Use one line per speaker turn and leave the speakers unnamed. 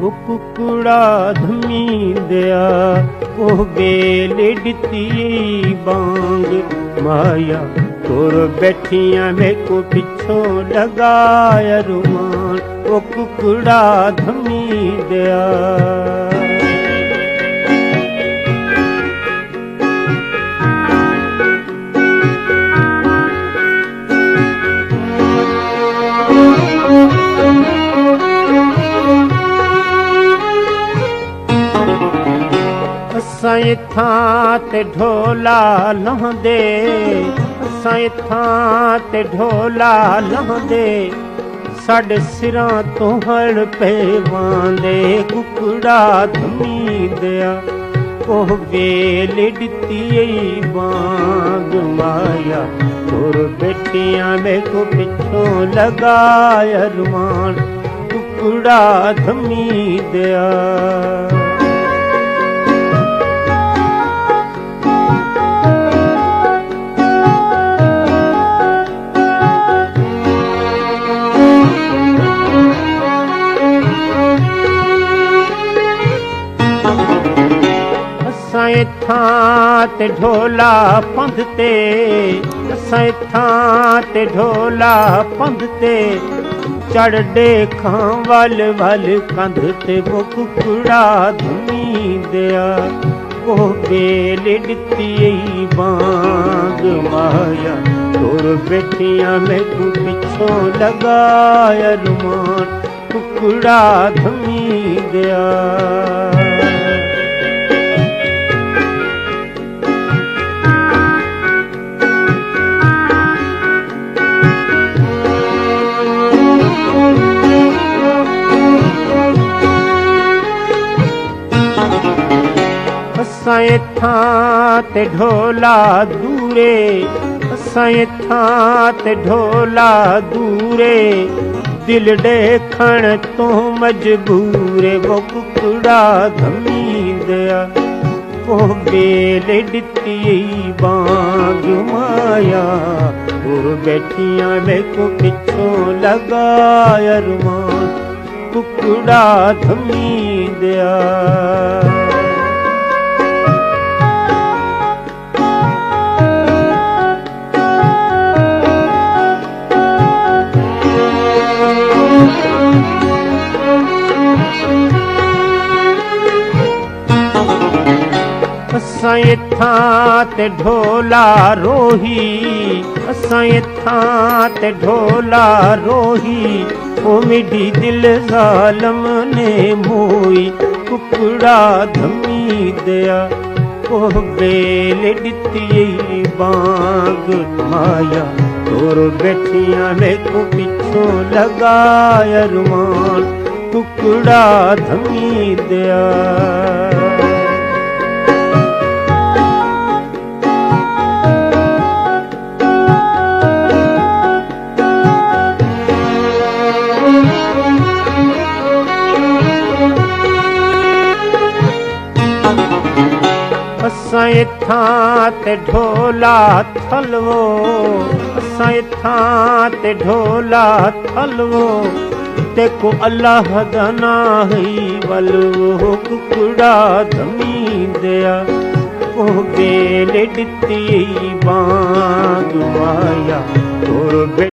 वो कुकुड़ा धमी दया वो बेल डिती बांग माया तोर बैठिया में को पिछो लगाया रुमान वो कुकुड़ा धमी दया। असां इथां ते ढोला लहंदे असां इथां ते ढोला लहंदे साडे सिरां तो हड़ पे वांदे कुकड़ा धमी दया ओह बेल डिती बांग माया तोर बैठिया में को पिछो लगाया रुमान कुकड़ा धमी दया। असां इथां ते ढोला पंध ते असां इथां ते ढोला पंध ते चढ़ ॾेखां वल वल कंध ते वो कुकड़ा धमी दया वो बेल डिती बांग माया तोर बैठिया में को पिछो लगाया रुमान कुकड़ा धमी दया। असां इथां ते ढोला दूरे असां इथां ते ढोला दूरे दिल ॾेखण तो मजबूरे वो कुकड़ा धमी दया वो बेल डिती बांग माया और बैठिया में को पिछो लगाया रुमान कुकड़ा धमी दया। असां इथां ते ढोला रोही असां इथां ते ढोला रोही ओ मिठी दिल ज़ालम ने मोई कुकड़ा धमी दया ओ बेल डिती बांग माया तोर बैठिया में को पिछो लगाया रुमान कुकड़ा धमी दया। असां इथां ते ढोला थलवो असां इथां ते ढोला थलवो ते को अल्लाह दा नाही वलवो कुकड़ा धमी दया ओ बेल डिती बांग माया तोर